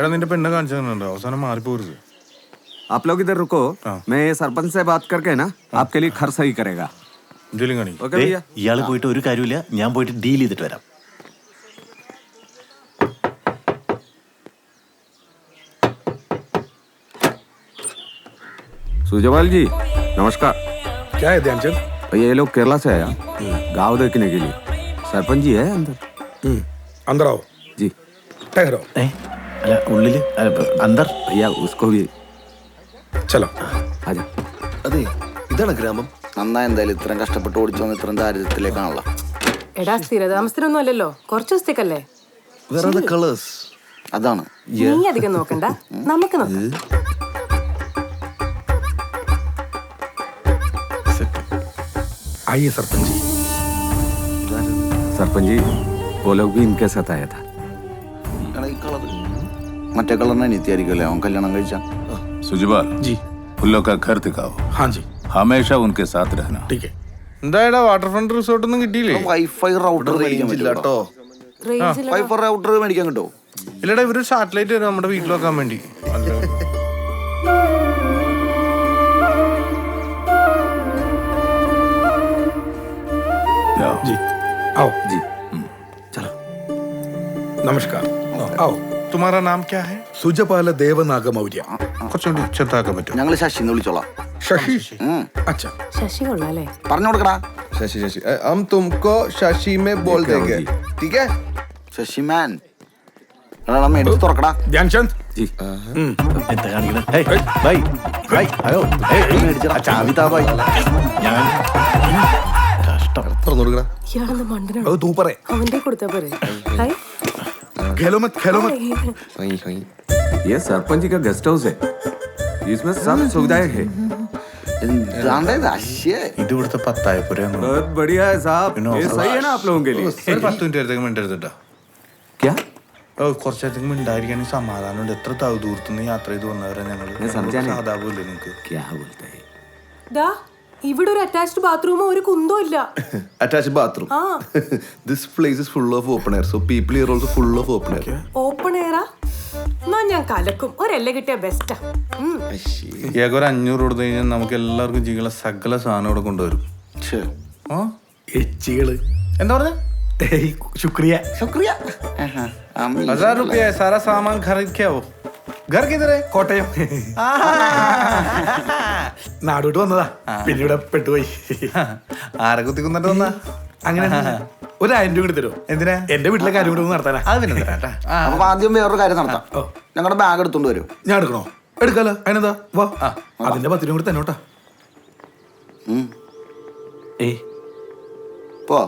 എടാ നിന്റെ പെണ്ണെ കാണിച്ചു തന്നുണ്ടോ അവസാനം മാറിപ്പോരുത്. आप लोग इधर रुको, मैं सरपंच से बात करके ना आपके लिए घर सही करेगा. എന്തെങ്കിലും കാണി. ओके भैया. ഇയാള് പോയിട്ട് ഒരു കാര്യമില്ല, ഞാൻ പോയിട്ട് ഡീൽ ചെയ്തിട്ട് വരാം. सुजवाल जी नमस्कार. क्या है ध्यानचंद? भैया ये लोग केरला से आया गाँव देखने के लिए. सरपंच जी है अंदर. अंदर आओ जी. ठहरो. അല്ല ഉള്ളില് അന്തർ. भैया उसको भी चलो. आजा. അതെ, ഇതാണ് ഗ്രാമം. നന്നായി എന്തായാലും ഇത്രയും കഷ്ടപ്പെട്ട് ഓടിച്ചു വന്ന് ഇത്രയും ദാരിദ്ര്യത്തിലേക്കാണല്ലോ. എടാ സ്ഥിരതാമസത്തിനൊന്നും അല്ലല്ലോ, കുറച്ച് ദിവസത്തേക്കല്ലേ. വേറെ കളേഴ്സ്. അതാണ്. നീ അധികം നോക്കണ്ട, നമുക്ക് നോക്കാം. आइए सरपंच जी. सरपंच जी वो लोग भी इनके साथ आया था. ഈ കളർ മറ്റേ കളറിനെ നിത്യായിരിക്കുമല്ലേ അവൻ കല്യാണം കഴിച്ച. सुजवाल जी. उन लोग का घर दिखाओ. हाँ जी हमेशा उनके साथ रहना. ठीक है. എന്തായടാ വാട്ടർ ഫ്രണ്ട് റിസോർട്ട് ഒന്നും കിട്ടിയില്ലേ? വൈഫൈ റൗട്ടർ മേടിക്കാൻ ഇല്ല കേട്ടോ. റേഞ്ചില് വൈഫൈ റൗട്ടർ മേടിക്കാൻ കിട്ടോ? ഇല്ലടാ ഇവര് സാറ്റലൈറ്റ് തരും നമ്മുടെ വീട്ടിൽ വെക്കാൻ വേണ്ടി. जाओ. जी आओ. जी. चलो. नमस्कार. आओ. तुम्हारा नाम क्या है? സുജപാല ദേവനാഗമൗര്യ. കുറച്ചുകൂടി ഉച്ചത്താക്കാൻ പറ്റും. ഞങ്ങള് ശശി എന്ന് വിളിച്ചോളാം. शशि. अच्छा. ശശി കൊള്ളാല്ലേ? പറഞ്ഞു കൊടുക്കടാ. ശശി ശശി हम तुमको शशि में बोल देंगे. ठीक है? ശശി മാൻ. എടാ എടുത്ത് തുറക്കടാ. ധ്യാൻചന്ദ്. जी. എന്താ കാണിക്കണേ? Bye bye. അയ്യോ ചാവി താ ബൈ. ഞാൻ കഷ്ടം. തുറന്നു കൊടുക്കടാ. ഇയാളെന്താ മണ്ടനാണ്? അത് തൂ പറ. അവന്റെ കൊടുത്താ പോരെ. ഹായ്. खेलो मत खेलो मत. High high. ये सरपंच जी का गेस्ट हाउस है. इसमें सब सुविधाएं हैं. എന്താണ്ട് ഇത് അശ്ശേ. ഇത് ഇവിടുത്തെ 10,000 बहुत बढ़िया है साहब. ये सही है ना आप लोगों के लिए? ഒരു 10 മിനിറ്റ് അടുത്തേക്ക് മിണ്ടരുതട്ടോ. क्या? കുറച്ചധികം മിണ്ടായിരിക്കാൻ സമാധാനമുണ്ട്. എത്ര ദൂരത്തുനിന്ന് യാത്ര ചെയ്ത് വന്നവരാ ഞങ്ങള്. സാധാരണ നിങ്ങക്ക് क्या बोलते हैं? ദാ ഇവിടെ ഒരു അറ്റാച്ച്ഡ് ബാത്റൂമോ ഒരു കുന്തോ ഇല്ല. Attached bathroom. This place is full of open air. So people here also full of open air. Open എയറാ? എന്നാ ഞാൻ കലക്കും. ഒരെല്ല കിട്ടിയ ബെസ്റ്റാ. ഏക ഒരു 500 കൊടുത്തു കഴിഞ്ഞാൽ നമുക്ക് എല്ലാവർക്കും ജീവിക്കുന്ന സകല സാധനം ഇവിടെ കൊണ്ടുവരും. എച്ചികള്. എന്താ പറഞ്ഞ? ശുക്രിയ. ശുക്രിയ. 1000 रुपया है, सारा सामान खरीद के आओ. घर किधर है? കോട്ടയം. നാടോട്ട് വന്നതാ, പിന്നെ ഇവിടെ പെട്ടുപോയി. ആരെ കുത്തിക്കുന്നിട്ട് വന്നാ? അങ്ങനെ ഒരു 1000 രൂപ കൂടി തരുമോ? എന്തിനാ? എന്റെ വീട്ടിലെ കാര്യം കൂടെ ഒന്ന് നടത്താനാ. അത് പിന്നെ തരാട്ടാ. അപ്പൊ ആദ്യം വേറൊരു കാര്യം നടത്താം. ഞങ്ങളുടെ ബാഗ് എടുത്തോണ്ട് വരും. ഞാൻ എടുക്കണോ? എടുക്കാലോ. അതിനെന്താ വാ. അതിന്റെ 10 രൂപ കൂടി തന്നോട്ടാ. പോ.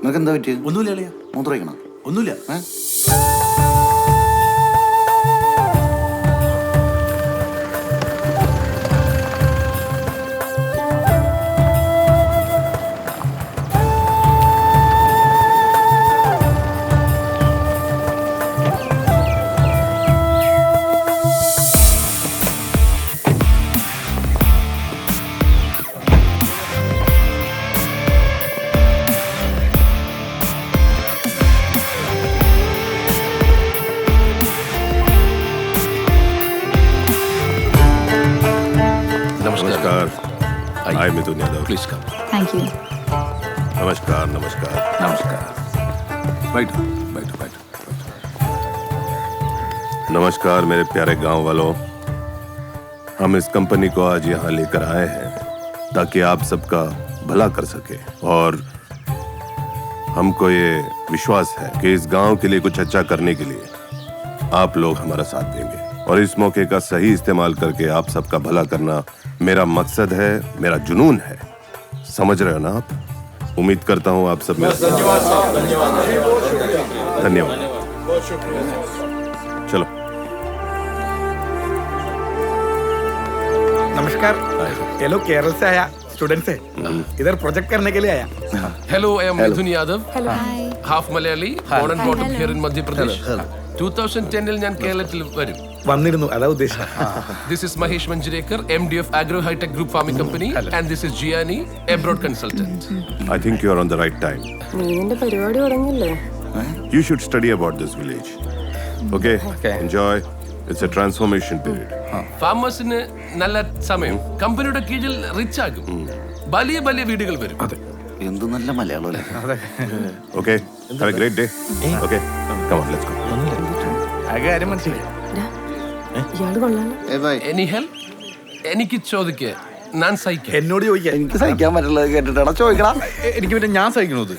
നിനക്ക് എന്താ പറ്റിയത്? ഒന്നുമില്ല അളിയാ, മൂത്രയിക്കണം. ഒന്നുമില്ല. नमस्कार. I Mithun Yadav. Please come. Thank you. नमस्कार नमस्कार. नमस्कार. बैठो बैठो बैठो. नमस्कार मेरे प्यारे गांव वालों. हम इस कंपनी को आज यहाँ लेकर आए हैं ताकि आप सबका भला कर सके और हमको ये विश्वास है कि इस गांव के लिए कुछ अच्छा करने के लिए आप लोग हमारा साथ देंगे और इस मौके का सही इस्तेमाल करके आप सबका भला करना मेरा मकसद है, मेरा जुनून है. समझ रहे हो ना आप? उम्मीद करता हूँ आप सब मेरा धन्यवाद. चलो. नमस्कार. ये लोग केरल से आया स्टूडेंट्स है. इधर प्रोजेक्ट करने के लिए आया. Hello, I am Mithun Yadav. Hello. Half Malayali, born and brought up here in Madhya Pradesh. 2010-ൽ ഞാൻ കേരളത്തിൽ വരും. വന്നിരുന്നു, അതാ ഉദ്ദേശം. This is Mahesh Manjirekar, MD of Agro High-Tech Group Farming Company, and this is Gianni, abroad consultant. I think you are on the right time. നീ നിന്റെ പരിപാടി തുടങ്ങില്ലേ? You should study about this village. Okay? Enjoy. It's a transformation period. ഫാമേഴ്സിന് നല്ല സമയം കമ്പനിയുടെ കീഴിൽ rich ആകും വലിയ വലിയ വീടുകൾ വരും എന്ത് നല്ല മലയാളം അല്ലേ? Okay? Have a great day. Okay? Come on, let's go. ആ കാര്യം മനസ്സിലായി. ഇയാള് കൊള്ളാലോ. എനി ഹെൽപ്പ് എനിക്ക് ചോദിക്കേ ഞാൻ സഹിക്കാം എന്നോട് ചോദിക്കാൻ എനിക്ക് സഹിക്കാൻ പറ്റുള്ളത് കേട്ടിട്ടാണ് ചോദിക്കണം. എനിക്ക് പിന്നെ ഞാൻ സഹിക്കണത്.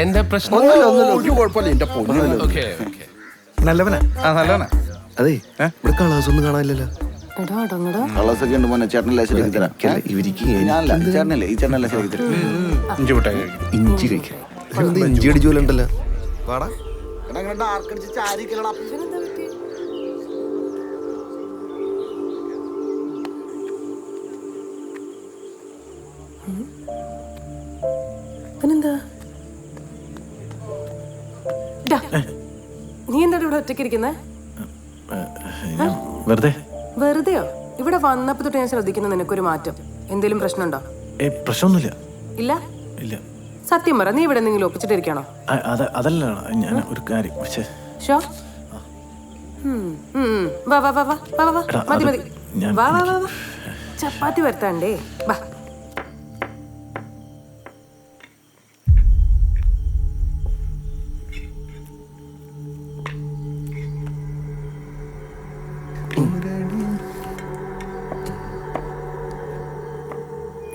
എന്റെ പ്രശ്നം ഒരു കുഴപ്പമില്ല എന്റെ പൊന്നു. ഓക്കെ ഓക്കെ നല്ലവനാ. ആ നല്ലതാണ്. അതെ ഇവിടെ കളേഴ്സ് ഒന്നും കാണാനില്ലല്ലോ. എടാ അടങ്ങടാ. കളേഴ്സൊക്കെ ഉണ്ട് മോനെ. ചേട്ടനല്ലേ ശരിയാക്കി തരാം. ഇവർക്ക് ഞാനല്ല, ചേട്ടനല്ലേ ഈ ചേട്ടനല്ലേ ശരിയാക്കി തരാം. ഇഞ്ചി മിഠായി. ഇഞ്ചി കഴിക്കാം. ഇഞ്ചി അടിച്ചോലെ ഉണ്ടല്ലോ. വാടാ. ഇവനെന്താ പറ്റിയെ? ഇവനെന്താ? ഡാ, നീ എന്താ ഇവിടെ ഒറ്റയ്ക്കിരിക്കുന്നേ? വെറുതെ വെറുതെയോ? ഇവിടെ വന്നപ്പോ തൊട്ട് ഞാൻ ശ്രദ്ധിക്കുന്ന നിനക്കൊരു മാറ്റം. എന്തേലും പ്രശ്നമുണ്ടോ? പ്രശ്നമൊന്നുമില്ല. ഇല്ല? ഇല്ല. സത്യം പറ, നീ ഇവിടെ എന്തെങ്കിലും ഒപ്പിച്ചിട്ടിരിക്കണോ? അതല്ല ഞാൻ ഒരു കാര്യം പക്ഷേ ഷോ വാ വാ വാ വാ വാ വാ എടാ, മതി അത് മതി ഞാൻ- വാ വാ വാ വാ ചപ്പാത്തി വരുത്താണ്ടേ വാ.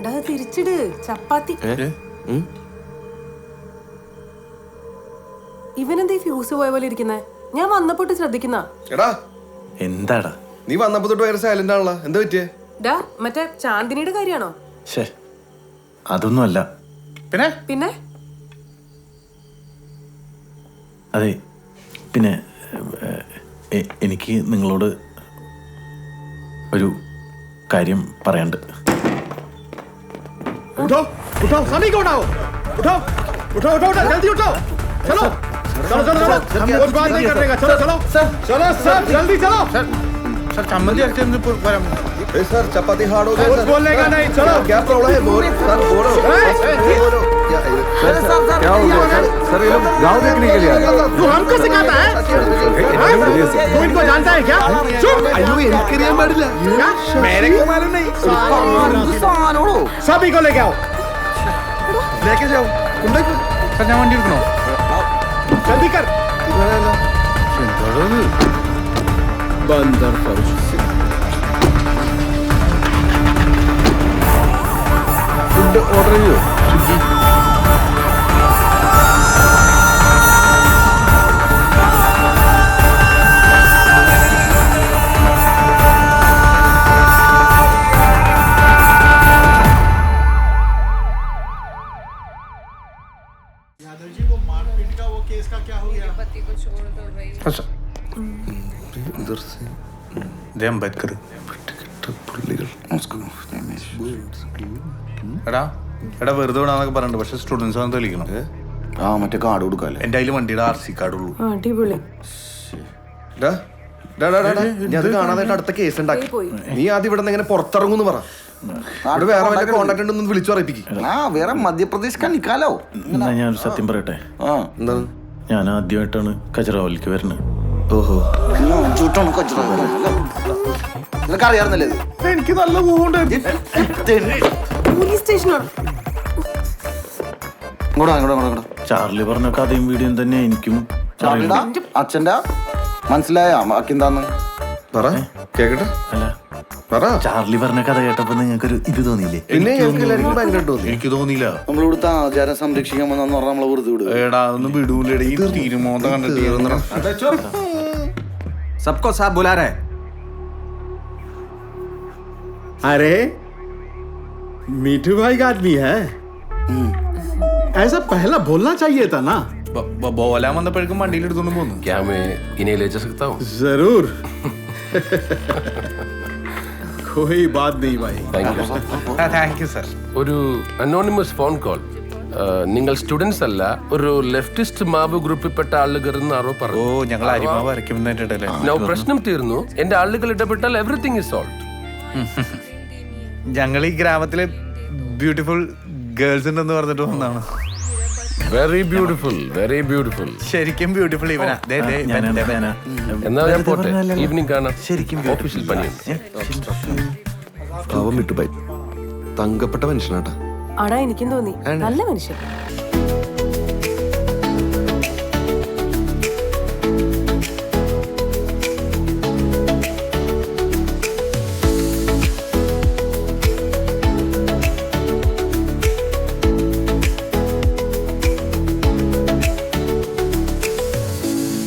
എടാ, തിരിച്ചിട് ചപ്പാത്തി. ഇവനെന്താ ഈ ഫ്യൂസ് പോയ പോലെ ഇരിക്കുന്നേ? ഞാൻ വന്നപ്പോട്ട് ശ്രദ്ധിക്കുന്ന. എടാ എന്താടാ? നീ വന്നപ്പോ തൊട്ട് വേറെ സൈലന്റ് ആണല്ലോ. എന്താ പറ്റിയേ? ഡാ, മറ്റേ ചാന്ദിനിയുടെ കാര്യാണോ? ശേ അതൊന്നും അല്ല. പിന്നെ പിന്നെ അതെ പിന്നെ എനിക്ക് നിങ്ങളോട് ഒരു കാര്യം പറയാണ്ട്. उठो उठो सभी को उठाओ. उठो उठो उठो उठो जल्दी उठो. चलो चलो चलो चलो कुछ बात नहीं करने का. चलो चलो चलो सर जल्दी चलो. സർ ചമ്മന്തി അരച്ചെന്ന് വരാം. सर चपाती हार्ड हो गया. कुछ बोलने का नहीं. चलो क्या प्रॉब्लम है? बोलो सर बोलो. बोलो. क्या हो गया सर? सर ये लोग गाँव देखने के लिए आए हैं। तू हमको सिखाता है? तू इनको जानता है क्या? चुप. അയ്യോ എനിക്കറിയാൻ പാടില്ല. क्या? मेरे को मालूम नहीं. सभी को लेके आओ. लेके जाओ. കൊണ്ടുപോയി. സർ ഞാൻ വണ്ടി എടുക്കണോ? जल्दी कर. बंदर फौज. ഫുഡ് ഓർഡർ ചെയ്യോ? സ്വിഗ്ഗി. इधर से ദേ അംബേദ്കർ. പുള്ളികൾ. എടാ എടാ വെറുതെ വിടാന്നൊക്കെ പറഞ്ഞിട്ട് പക്ഷെ സ്റ്റുഡൻസ് ആണ് തെളിയിക്കണം. ആ മറ്റേ കാർഡ് കൊടുക്കാല്ലേ? എന്റെ കയ്യിൽ വണ്ടിയുടെ RC കാർഡ് ഉള്ളൂ. അടിപൊളി. ഡാ, ഡാ, ഡാ, ഡാ, ഡാ. നീ അത് കാണാതായിട്ട് അടുത്ത കേസ് ഉണ്ടാക്കി. പോയി. നീ ആദ്യം ഇവിടെ നിന്ന് എങ്ങനെ പുറത്തിറങ്ങുന്ന് പറ. അവിടെ വേറെ വല്ല കോണ്ടാക്ട് ഉണ്ടെന്ന് വിളിച്ചു പറയിപ്പിക്കും. ആ വേറെ മധ്യപ്രദേശ് കാണിക്കാലോ. എന്നാ ഞാനൊരു സത്യം പറയട്ടെ. ആ എന്താണ്? ഞാൻ ആദ്യമായിട്ടാണ് ഖജറാവലിക്ക് വരുന്നത്. ഓഹോ. ചൂട്ടാണ് കൊച്ചു. നിനക്ക് അറിയാറുന്നല്ലേ ഇത്? എനിക്ക് നല്ല മൂവുണ്ട്. പോലീസ് സ്റ്റേഷനാണ്. ഇങ്ങോട്ടാ. ചാർലി പറഞ്ഞ കഥയും വീഡിയോയും തന്നെ എനിക്കും ചാർലിയുടെ അച്ഛന്റെ മനസ്സിലായ ബാക്കിന്താന്ന് പറ കേക്കട്ടെ. അല്ല പറ. ചാർലി പറഞ്ഞ കഥ കേട്ടപ്പോ നിങ്ങൾക്കൊരു ഇത് തോന്നിയില്ലേ? പിന്നെ ഞങ്ങൾക്ക് എല്ലാവർക്കും ഭയങ്കരമായിട്ട് തോന്നി. എനിക്ക് തോന്നിയില്ല. നമ്മളിവിടുത്തെ ആചാരം സംരക്ഷിക്കാൻ വന്നെന്ന് പറഞ്ഞാൽ നമ്മളെ വെറുതെ വിടുക. എടാ അതൊന്നും വിടൂലേ. ഈ തിരുമോന്ത കണ്ടിട്ട് सबको साहब बुला रहे हैं. अरे मीठू भाई का आदमी है. ऐसा पहला बोलना चाहिए था ना. ബോലാൻ വന്നപ്പോഴേക്കും വണ്ടിയിൽ എടുത്തോണ്ട് പോന്നു. क्या मैं इन्हें ले जा सकता हूँ? जरूर. कोई बात नहीं भाई. Thank you. Thank you sir. ഒരു അനോണിമസ് ഫോൺ കോൾ. നിങ്ങൾ സ്റ്റുഡൻസ് അല്ല, ഒരു ലെഫ്റ്റിസ്റ്റ് മാബ് ഗ്രൂപ്പിൽപ്പെട്ട ആളുകൾ എന്നാരോ ഓ പറഞ്ഞു. ഞങ്ങൾ അരിമാവ് അരയ്ക്കുന്നതിന്റെ നൗ പ്രശ്നം തീർന്നു. എന്റെ ആളുകൾ ഇടപെട്ടാൽ എവറിത്തിങ് ഇസ് സോൾവ്ഡ്. ഞങ്ങൾ ഈ ഗ്രാമത്തിലെ ബ്യൂട്ടിഫുൾ ഗേൾസ് ഉണ്ടെന്ന് പറഞ്ഞിട്ട് വന്നാണ്. Very beautiful very beautiful. ശരിക്കും ബ്യൂട്ടിഫുൾ ഇവനാ. ദേ, ദേ, ഞാനാ, ഇവൻ, ഞാനാ. എന്നാ ഞാൻ പോട്ടെ, ഈവനിങ് കാണാം. ശരിക്കും ഓഫീസിൽ പണിയുണ്ട്. പാവം വിട്ടു ബൈ. തങ്കപ്പെട്ട മനുഷ്യനാട്ടാ. ആടാ എനിക്കും തോന്നി നല്ല മനുഷ്യൻ.